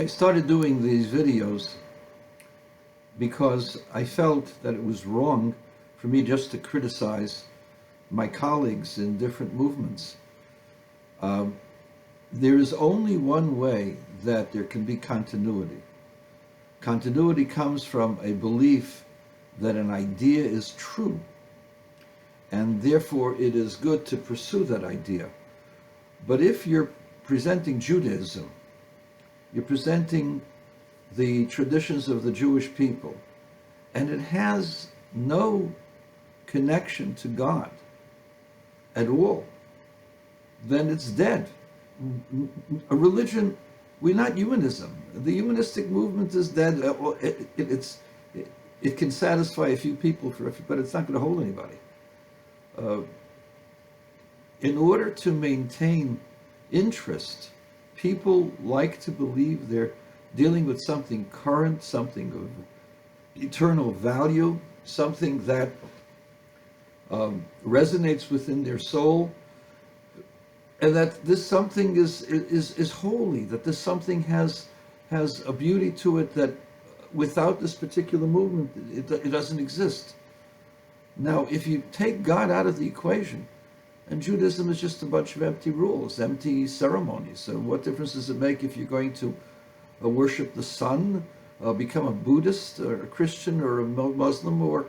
I started doing these videos because I felt that it was wrong for me just to criticize my colleagues in different movements. Um, there is only one way that there can be continuity. Continuity comes from a belief that an idea is true, and therefore it is good to pursue that idea. But if you're presenting Judaism, you're presenting the traditions of the Jewish people, and it has no connection to God at all, then it's dead. A religion, we're not humanism. The humanistic movement is dead. It can satisfy a few people, but it's not going to hold anybody. In order to maintain interest, people like to believe they're dealing with something current, something of eternal value, something that resonates within their soul, and that this something is holy, that this something has a beauty to it that without this particular movement, it doesn't exist. Now, if you take God out of the equation, and Judaism is just a bunch of empty rules, empty ceremonies. So what difference does it make if you're going to worship the sun, become a Buddhist, or a Christian, or a Muslim, or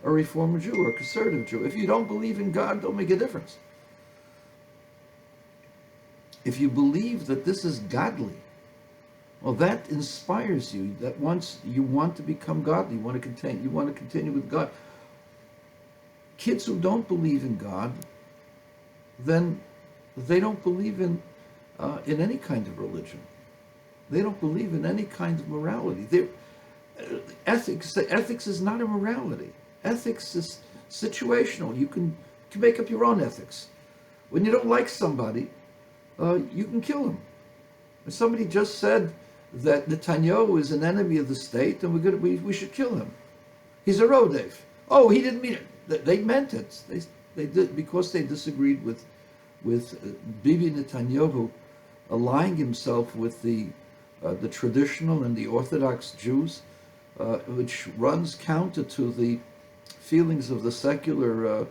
a Reformer Jew, or a conservative Jew? If you don't believe in God, don't make a difference. If you believe that this is godly, well, that inspires you. That once you want to become godly, you want to continue with God. Kids who don't believe in God, then they don't believe in any kind of religion. They don't believe in any kind of morality. Ethics is not a morality. Ethics is situational. You can make up your own ethics. When you don't like somebody, you can kill him. If somebody just said that Netanyahu is an enemy of the state, then we should kill him. He's a Rodef. Oh, he didn't mean it. They meant it. They did, because they disagreed with Bibi Netanyahu allying himself with the traditional and the Orthodox Jews, which runs counter to the feelings of the secular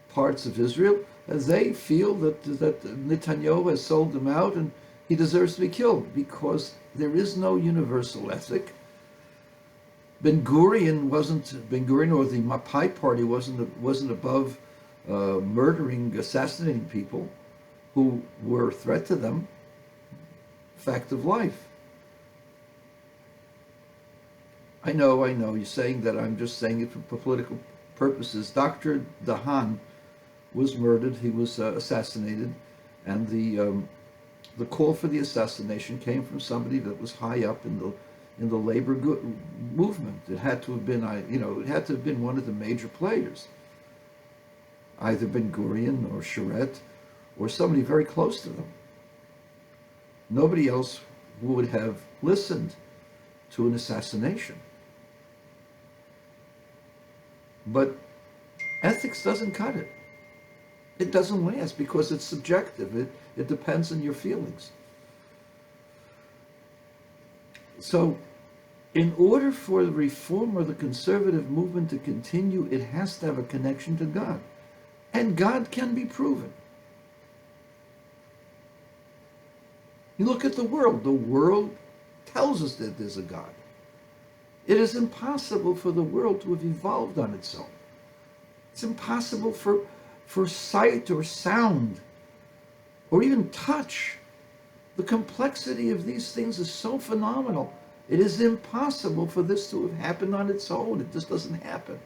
parts of Israel, as they feel that Netanyahu has sold them out and he deserves to be killed, because there is no universal ethic. Ben Gurion or the Mapai party wasn't above assassinating people who were a threat to them. Fact of life. I know, you're saying that I'm just saying it for political purposes. Dr. Dahan was murdered, he was assassinated, and the call for the assassination came from somebody that was high up in the labor movement. It had to have been one of the major players, either Ben Gurion or Sharet or somebody very close to them. Nobody else would have listened to an assassination. But ethics doesn't cut it. It doesn't last because it's subjective. It depends on your feelings. So, in order for the reform or the conservative movement to continue, it has to have a connection to God. And God can be proven. You look at the world. The world tells us that there's a God. It is impossible for the world to have evolved on its own. It's impossible for sight or sound or even touch. The complexity of these things is so phenomenal. It is impossible for this to have happened on its own. It just doesn't happen.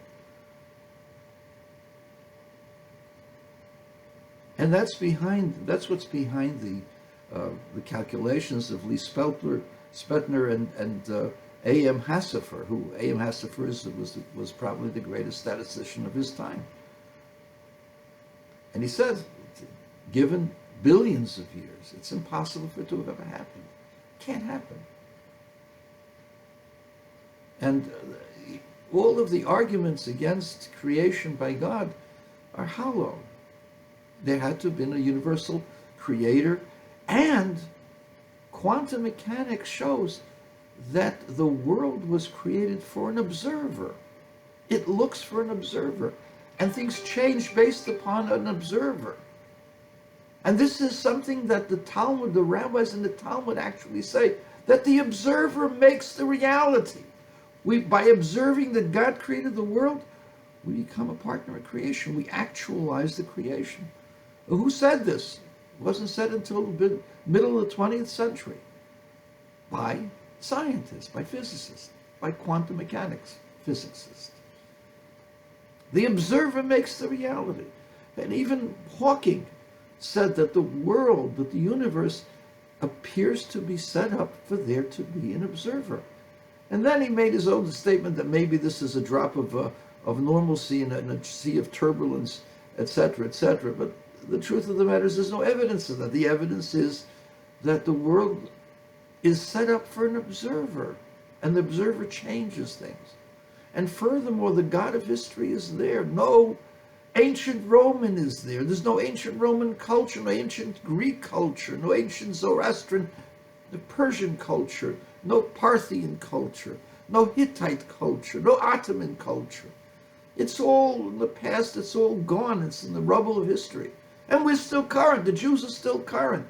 And that's what's behind the calculations of Lee Spetner and A.M. Hassifer, who A.M. Hassifer was probably the greatest statistician of his time. And he said, given billions of years, it's impossible for it to have ever happened. It can't happen. And all of the arguments against creation by God are hollow. There had to have been a universal creator and Quantum mechanics shows that the world was created for an observer. It looks for an observer, and things change based upon an observer. And this is something that the Talmud, the rabbis in the Talmud actually say, that the observer makes the reality. By observing that God created the world, we become a partner in creation. We actualize the creation. Who said this? It wasn't said until the middle of the 20th century. By scientists, by physicists, by quantum mechanics physicists. The observer makes the reality. And even Hawking said that the world, that the universe appears to be set up for there to be an observer. And then he made his own statement that maybe this is a drop of normalcy in a sea of turbulence, etc., etc. But the truth of the matter is there's no evidence of that. The evidence is that the world is set up for an observer, and the observer changes things. And furthermore, the God of history is there. No ancient Roman is there. There's no ancient Roman culture, no ancient Greek culture, no ancient Zoroastrian, the Persian culture, no Parthian culture, no Hittite culture, no Ottoman culture. It's all in the past, it's all gone, it's in the rubble of history. And we're still current, the Jews are still current.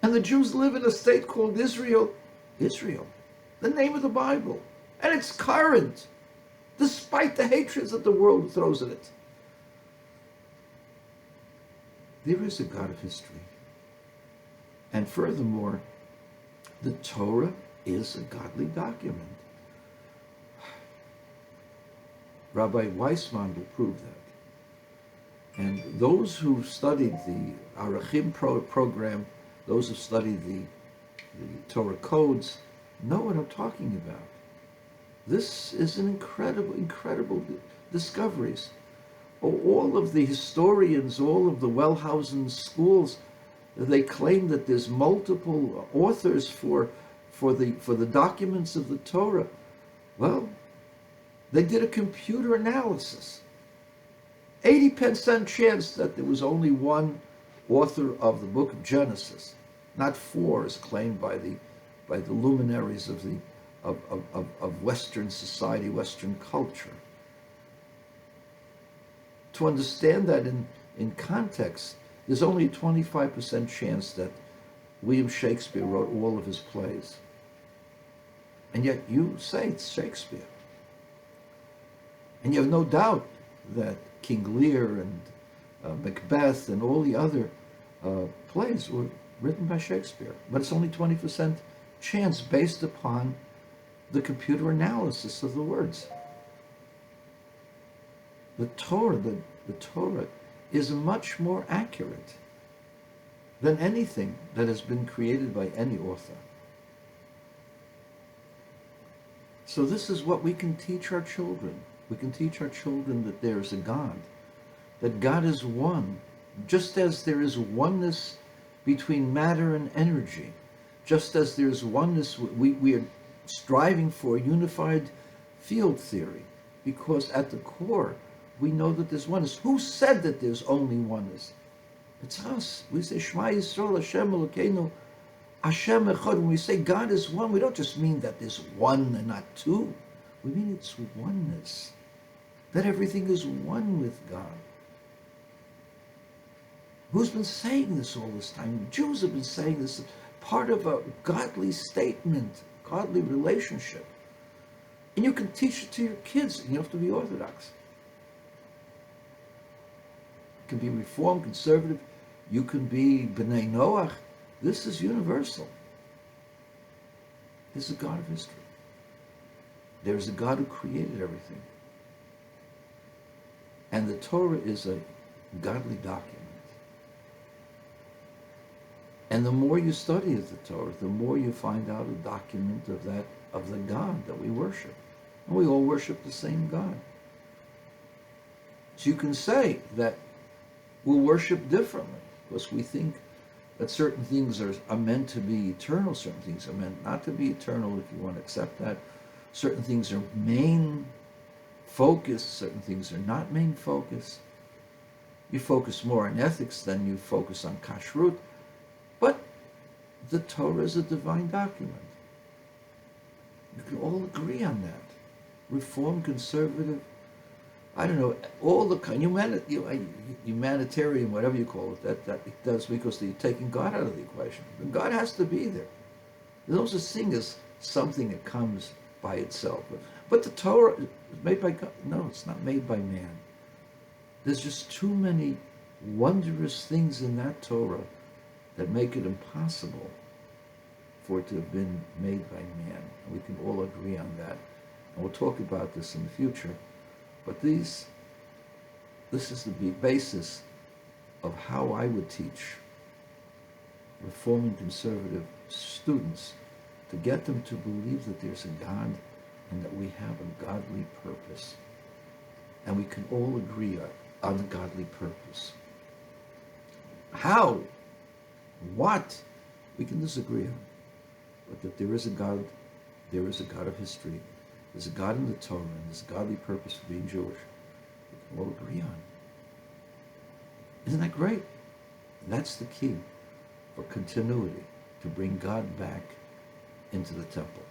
And the Jews live in a state called Israel, the name of the Bible. And it's current, despite the hatreds that the world throws at it. There is a God of history. And furthermore, the Torah is a godly document. Rabbi Weissman will prove that. And those who studied the Arachim program, those who studied the Torah codes, know what I'm talking about. This is an incredible discoveries. All of the historians, all of the Wellhausen schools, they claim that there's multiple authors for the documents of the Torah. Well, they did a computer analysis. 80% chance that there was only one author of the book of Genesis, not four, as claimed by the luminaries of Western society, Western culture. To understand that in context, there's only a 25% chance that William Shakespeare wrote all of his plays. And yet you say it's Shakespeare. And you have no doubt that King Lear and Macbeth and all the other plays were written by Shakespeare. But it's only 20% chance based upon the computer analysis of the words. The Torah is much more accurate than anything that has been created by any author. So this is what we can teach our children. We can teach our children that there is a God, that God is one, just as there is oneness between matter and energy, just as there's oneness, we are striving for a unified field theory, because at the core, we know that there's oneness. Who said that there's only oneness? It's us. We say, Shema Yisrael, Hashem Elokeinu, Hashem Echad. When we say God is one, we don't just mean that there's one and not two. We mean it's oneness. That everything is one with God. Who's been saying this all this time? Jews have been saying this, part of a godly statement, godly relationship. And you can teach it to your kids. You don't have to be Orthodox. You can be Reformed, Conservative. You can be B'nai Noach. This is universal. This is a God of history. There's a God who created everything. And the Torah is a godly document. And the more you study the Torah, the more you find out a document of the God that we worship. And we all worship the same God. So you can say that we'll worship differently, because we think that certain things are meant to be eternal, certain things are meant not to be eternal, if you want to accept that. Certain things are main focus, certain things are not main focus. You focus more on ethics than you focus on kashrut. But the Torah is a divine document. You can all agree on that. Reform, conservative, I don't know, all the kind, humanitarian, whatever you call it, that it does because you're taking God out of the equation. And God has to be there. There's no such thing as something that comes by itself. But the Torah is made by God. No, it's not made by man. There's just too many wondrous things in that Torah that make it impossible for it to have been made by man. And we can all agree on that. And we'll talk about this in the future. But this is the basis of how I would teach Reform and conservative students, to get them to believe that there's a God and that we have a godly purpose. And we can all agree on the godly purpose. How? What? We can disagree on. But that there is a God of history. There's a God in the Torah, and there's a godly purpose for being Jewish. We can all agree on. Isn't that great? And that's the key for continuity, to bring God back into the temple.